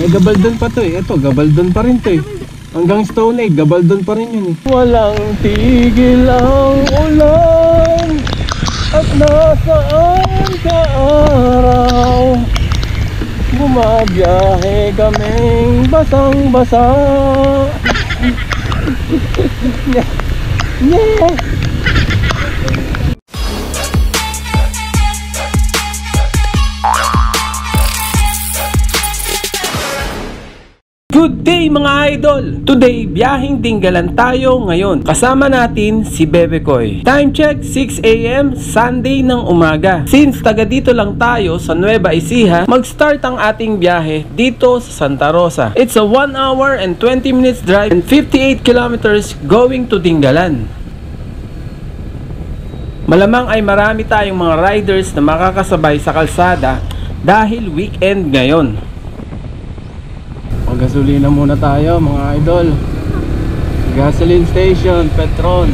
Eh, Gabaldon pa to eh. Ito, Gabaldon pa rin to eh. Hanggang Stone Age, Gabaldon pa rin yun eh. Walang tigil ang ulan at nasaan ka araw. Bumabiyahe kaming basang-basa. Yeah. Good day mga idol! Today, biyaheng Dinggalan tayo ngayon. Kasama natin si Bebe Koy. Time check, 6 AM, Sunday ng umaga. Since taga dito lang tayo sa Nueva Ecija, mag-start ang ating biyahe dito sa Santa Rosa. It's a 1 hour and 20 minutes drive and 58 kilometers going to Dinggalan. Malamang ay marami tayong mga riders na makakasabay sa kalsada dahil weekend ngayon. Gasolina muna tayo mga idol. Gasoline station, Petron.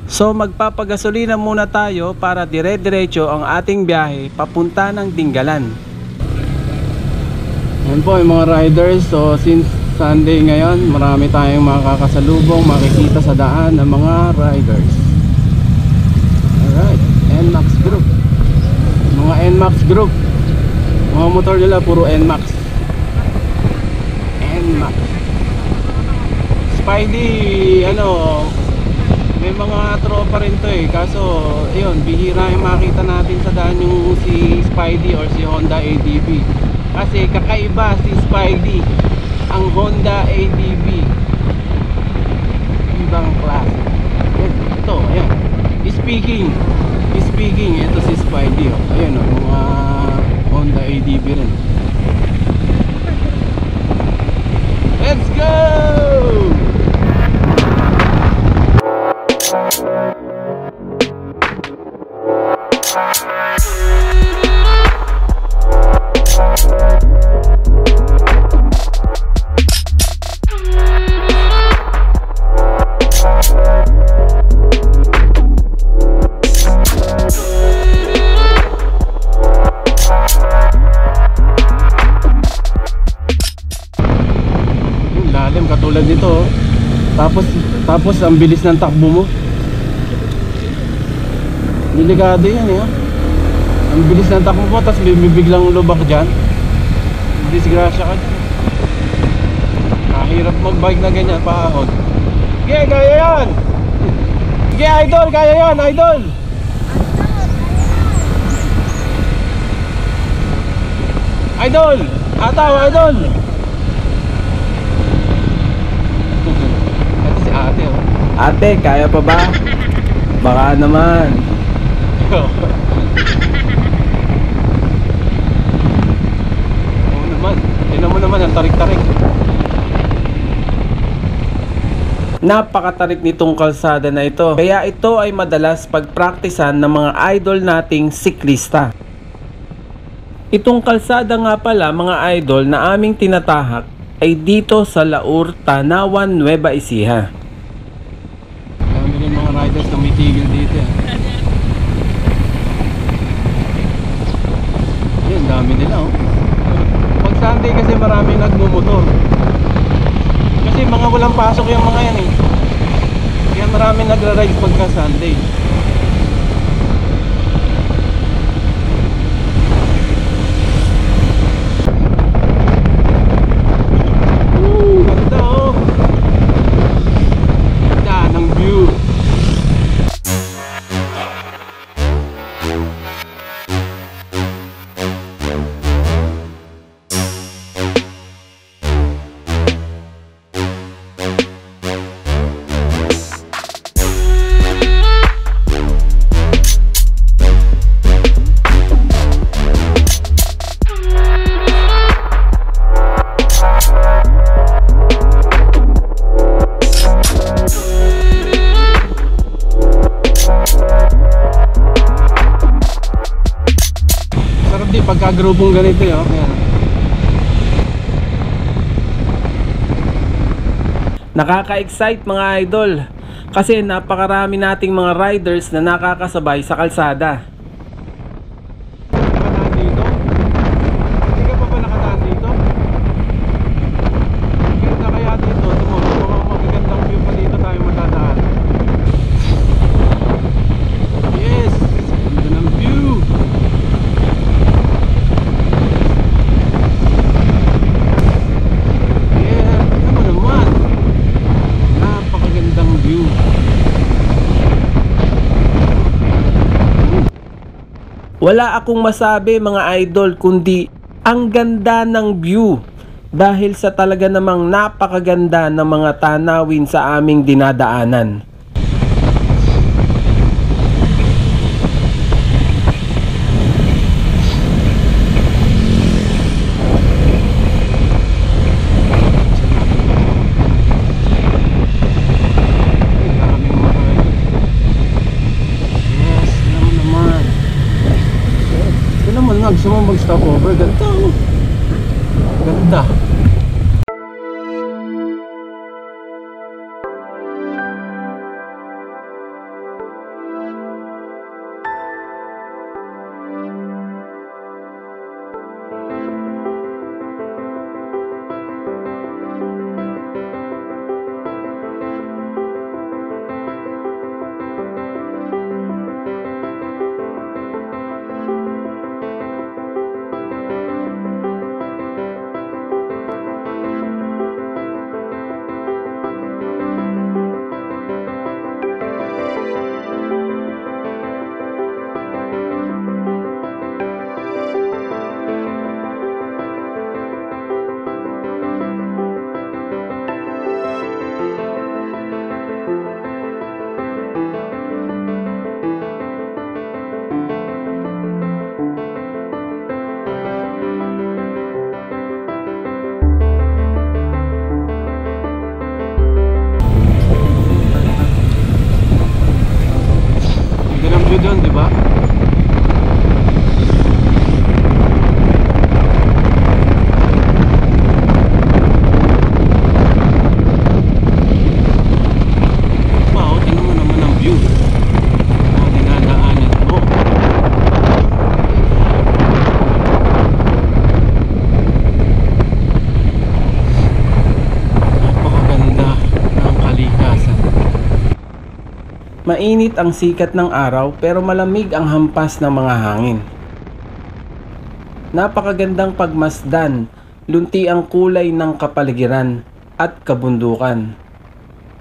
So magpapagasolina muna tayo para dire-diretso ang ating biyahe papunta ng Dinggalan. Yan po yung mga riders. So since Sunday ngayon, marami tayong makakasalubong, makikita sa daan ng mga riders. Alright, NMAX group. Mga NMAX group. Mga motor nila puro NMAX. Spidey, may mga tropa rin to eh. Kaso, yun, bihira yung makita natin sa daan yung si Spidey or si Honda ADV. Kasi kakaiba si Spidey, ang Honda ADV. Ibang klase. Ito, ayan. Speaking, ito si Spidey. Oh. Ayan, mga Honda ADV rin. Let's go! Katulad nito, tapos ang bilis ng takbo mo. Delikado yan eh. Ang bilis ng takbo mo, tapos bibiglang lubak dyan. Disgrasya ka dyan. Kahirap magbike na ganyan, paahon. Sige, kaya yan! Sige, idol, kaya yan, idol! Idol! Ataw, idol! Ate, oh. Ate, kaya pa ba? Baka naman. Oo naman. Tignan mo naman ang tarik-tarik. Napakatarik nitong kalsada na ito. Kaya ito ay madalas pagpraktisan ng mga idol nating siklista. Itong kalsada nga pala mga idol na aming tinatahak ay dito sa Laur, Tanawan, Nueva Ecija. Mga riders na may tigil dito eh. Yan, dami nila oh. Pag Sunday kasi marami nagmumotor. Kasi mga walang pasok yung mga yan eh. Kaya marami nagra-ride pagka Sunday. Ganda oh. Ganda ng view. Pagka-grupong ganito yun. Ayan. Nakaka-excite mga idol kasi napakarami nating mga riders na nakakasabay sa kalsada. Nakataan dito? Hindi ka pa ba nakataan dito? Wala akong masabi mga idol kundi ang ganda ng view dahil sa talaga namang napakaganda ng mga tanawin sa aming dinadaanan. Gusto mo mag-stop over? Ganda oh. Ganda. Doon, di ba? Wow, tingnan mo naman ang view na dinadaanan mo. Napakaganda ng kalikasan. Mainit ang sikat ng araw pero malamig ang hampas ng mga hangin. Napakagandang pagmasdan, lunti ang kulay ng kapaligiran at kabundukan.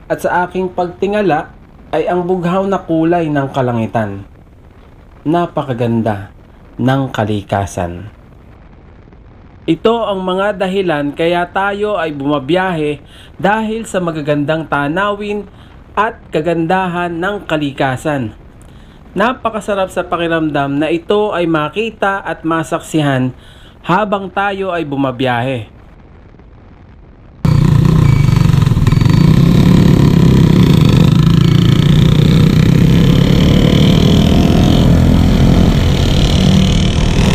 At sa aking pagtingala ay ang bughaw na kulay ng kalangitan. Napakaganda ng kalikasan. Ito ang mga dahilan kaya tayo ay bumabiyahe dahil sa magagandang tanawin at kagandahan ng kalikasan. Napakasarap sa pakiramdam na ito ay makita at masaksihan habang tayo ay bumabiyahe.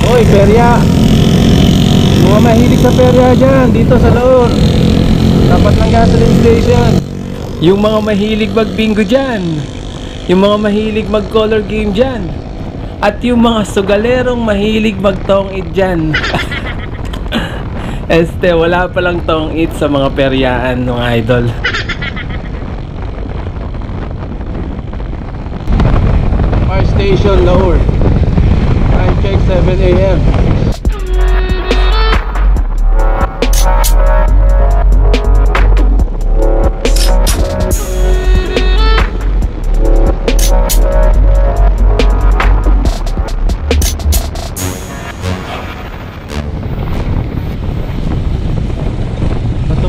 Hoy, perya! Mga mahilig sa perya dyan, dito sa Laon. Dapat ng gasoline station. Yung mga mahilig mag-bingo dyan, yung mga mahilig mag-color game dyan, at yung mga sugalerong mahilig mag-tong-it dyan. Wala palang tong-it sa mga peryaan ng idol. Fire station, Laon. Time check 7 AM.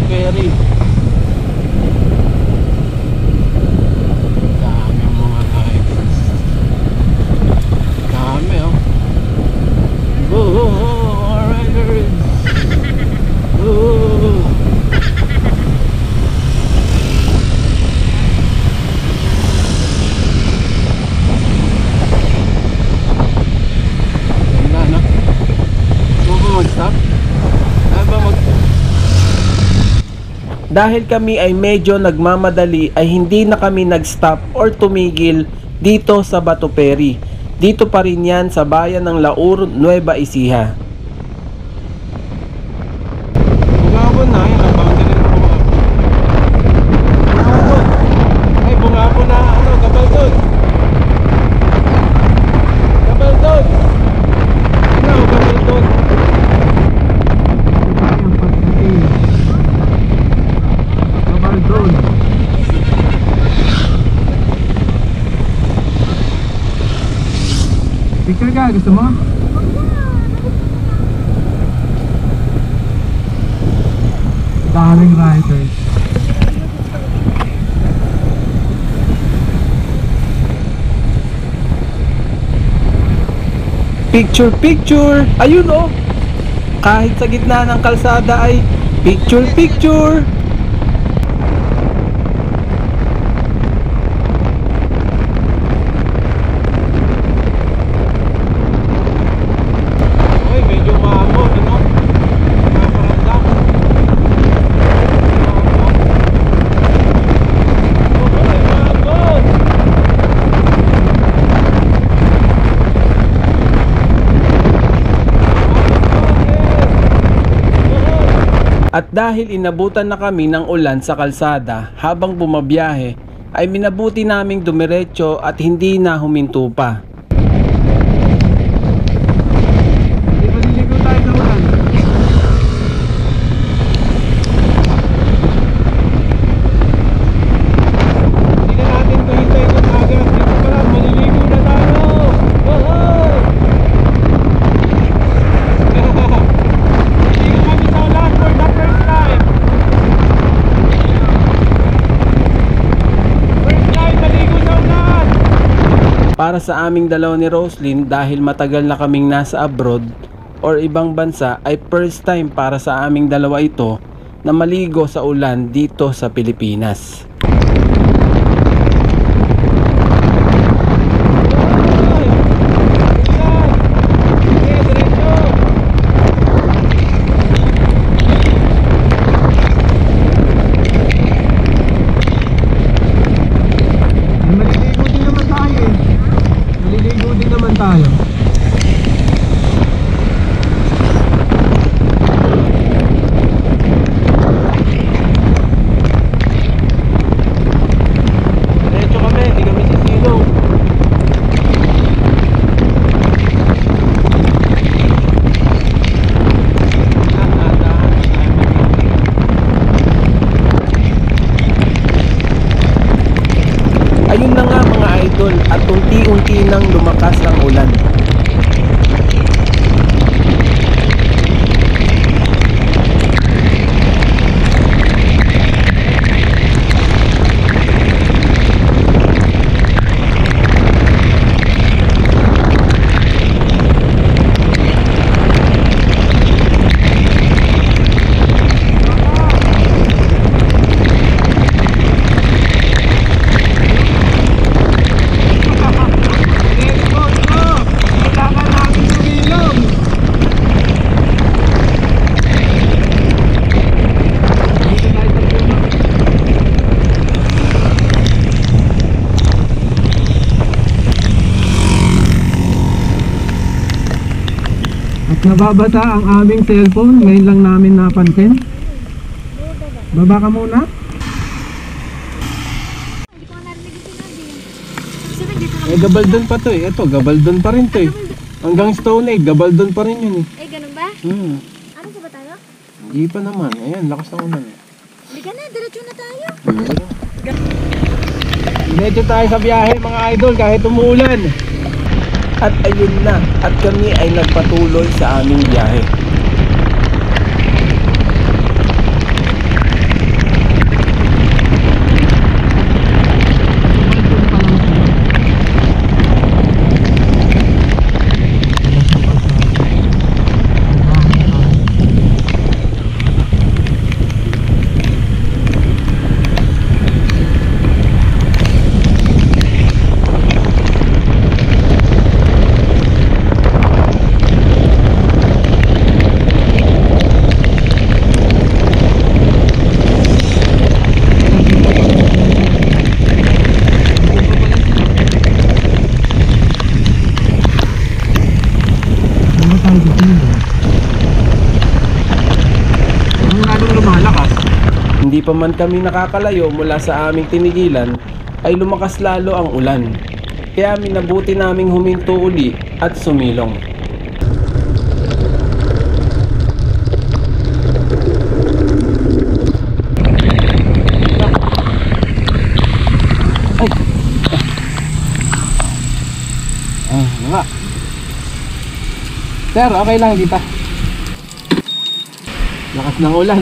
Ferry. Dami ang mga riders. Dami oh. Oh, riders. Oh. Ganda na. Huwag mo mag-stop. Ay ba mag... Dahil kami ay medyo nagmamadali ay hindi na kami nag-stop or tumigil dito sa Bato Ferry. Dito pa rin yan sa bayan ng Laur, Nueva Ecija. Bungabon na, yun ang boundary ng Bungabon. Bungabon! Ay, Bungabon na, ano, Gabaldon! Gabaldon! Ano, Gabaldon? Gabaldon! Picture ka! Perya, gusto mo? Daming riders. Picture picture! Ayun oh! Kahit sa gitna ng kalsada ay picture picture! Uy, medyo maamon, ano? Maparamdam. At dahil inabutan na kami ng ulan sa kalsada habang bumabiyahe, ay minabuti naming dumiretso at hindi na huminto pa. Hindi maliligo tayo sa ulan. Hindi na natin ito hintayin ng agad. Dito pa lang, maliligo na tayo. Woohoo! Maliligo kami sa ulan for the first time. First time maligo sa ulan. Para sa aming dalawa ni Roslyn, dahil matagal na kaming nasa abroad or ibang bansa, ay first time para sa aming dalawa ito na maligo sa ulan dito sa Pilipinas. Maliligo din naman tayo eh. Maliligo din naman tayo. Diretso kami, hindi kami sisilong. Ayun na nga mga idol, at unti-unti nang lumakas ang ulan. Kailangan natin sumilong. Dito tayo sa puno. At nababasa ang aming cellphone, ngayon lang namin napansin. Baba ka muna. Hindi ko nga narinig yung sinabi. Sabi, dito lang. Eh, Gabaldon pa to eh. Ito, Gabaldon pa rin to eh. Hanggang Stone Age, Gabaldon pa rin yun eh. Eh, ganun ba? Ano sa ba tayo? Hindi pa naman. Ayan, lakas ng ulan eh. Hindi ka na, diretso na tayo. Diretso tayo sa biyahe mga idol kahit umuulan. At ayun na, at kami ay nagpatuloy sa aming biyahe. Hindi pa man kami nakakalayo mula sa aming tinigilan, ay lumakas lalo ang ulan. Kaya minabuti naming huminto uli at sumilong. Sir, okay lang, di pa. Lakas ng ulan.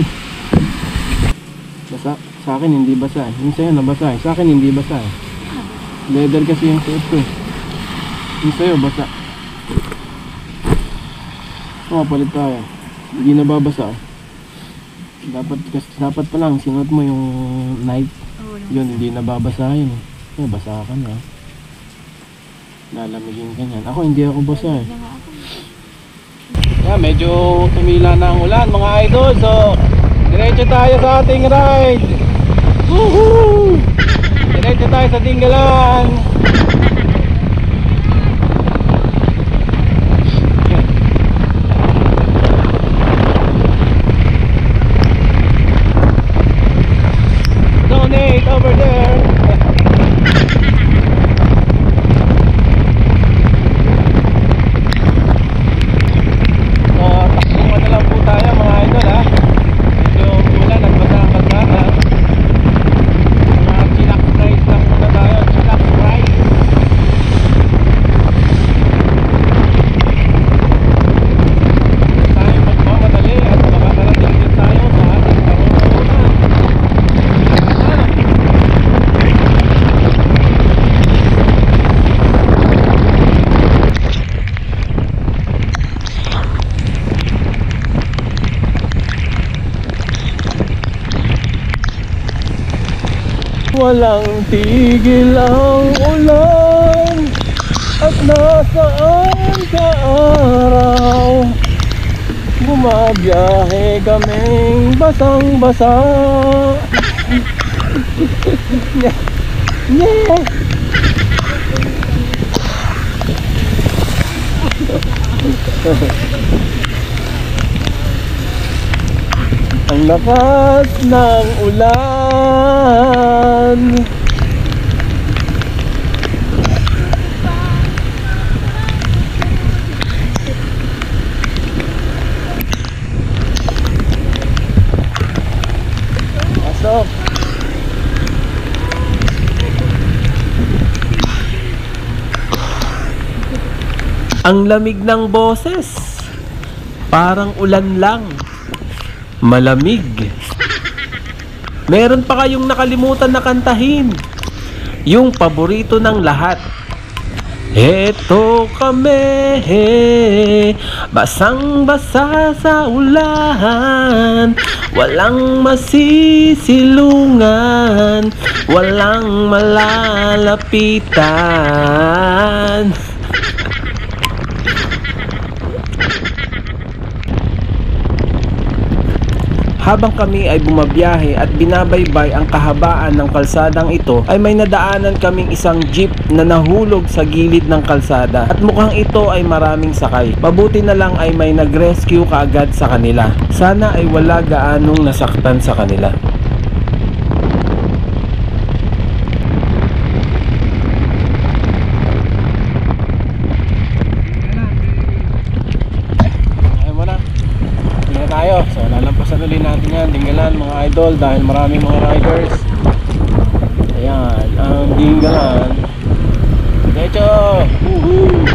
Basa. Sa akin hindi basa eh. Yung sa'yo nabasa eh. Sa akin hindi basa eh. Leather kasi yung suot ko eh. Yung sa'yo basa. Palit tayo. Hindi nababasa eh. Dapat pa lang sinuot mo yung night. Yun, hindi nababasa yun eh. Basa ka na. Lalamigin ka niyan. Ako hindi ako basa eh. Yeah, medyo tumila na ang ulan mga idol. So, diretso tayo sa ating ride. Woohoo! Diretso tayo sa Dingalan. Donate over there. Walang tigil ang ulan at nasaan ka araw. Bumabiyahe kaming basang-basa. Yeah. Ang lakas ng ulan. Pasok. Ang lamig ng boses. Parang ulan lang. Malamig. Meron pa kayong nakalimutan na kantahin. Yung paborito ng lahat. Eto kami, basang-basa sa ulan. Walang masisilungan, walang malalapitan. Habang kami ay bumabiyahe at binabaybay ang kahabaan ng kalsadang ito, ay may nadaanan kaming isang jeep na nahulog sa gilid ng kalsada at mukhang ito ay maraming sakay. Mabuti na lang ay may nag-rescue kaagad sa kanila. Sana ay wala gaanong nasaktan sa kanila. So lalampasan ulit natin yan, Dingalan mga idol, dahil maraming mga riders. Ayan, ang Dingalan. Derecho! Woohoo!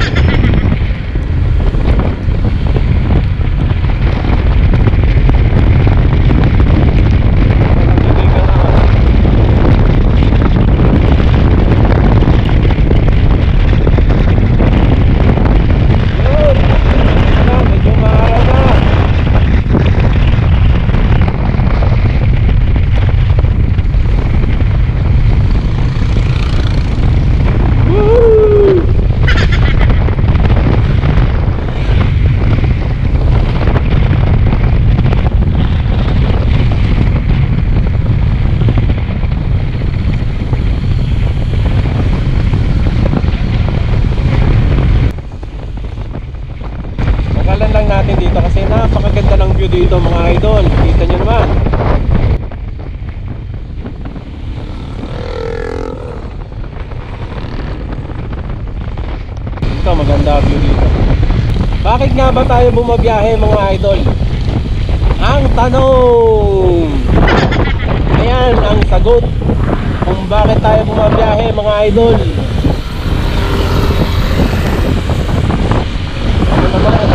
Natin dito kasi napakaganda ng view dito mga idol. Kita nyo naman. Ito maganda view dito. Bakit nga ba tayo bumabiyahe mga idol? Ang tanong, ayan ang sagot kung bakit tayo bumabiyahe mga idol. Ano naman?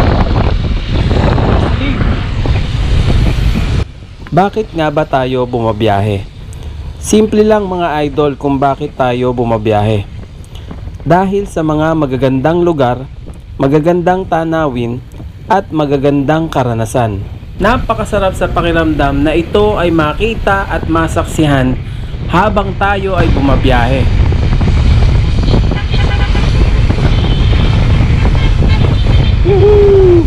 Bakit nga ba tayo bumabiyahe? Simple lang mga idol kung bakit tayo bumabiyahe. Dahil sa mga magagandang lugar, magagandang tanawin, at magagandang karanasan. Napakasarap sa pakiramdam na ito ay makita at masaksihan habang tayo ay bumabiyahe. Woohoo!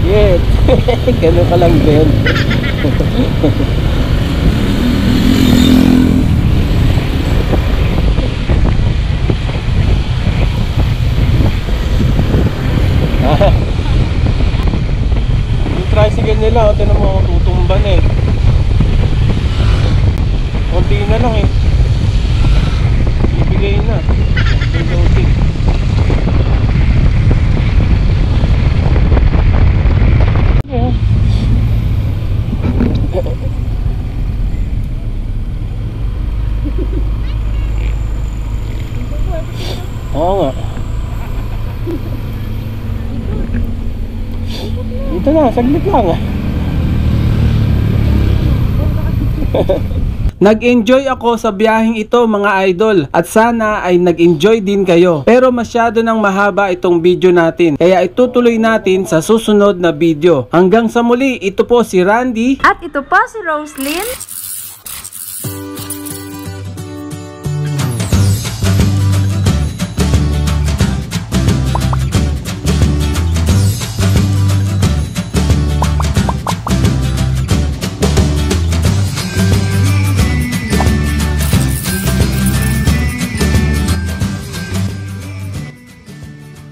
Yes! Ganun ka lang din. Yung tricycle nila, tinan mo, tutumban eh. Konti na lang eh. Ibigay na. Loading. Yeah. Oo nga. Dito na, saglit lang ah. Nag-enjoy ako sa biyaheng ito mga idol at sana ay nag-enjoy din kayo. Pero masyado nang mahaba itong video natin kaya itutuloy natin sa susunod na video. Hanggang sa muli, ito po si Randy At ito po si Roslyn.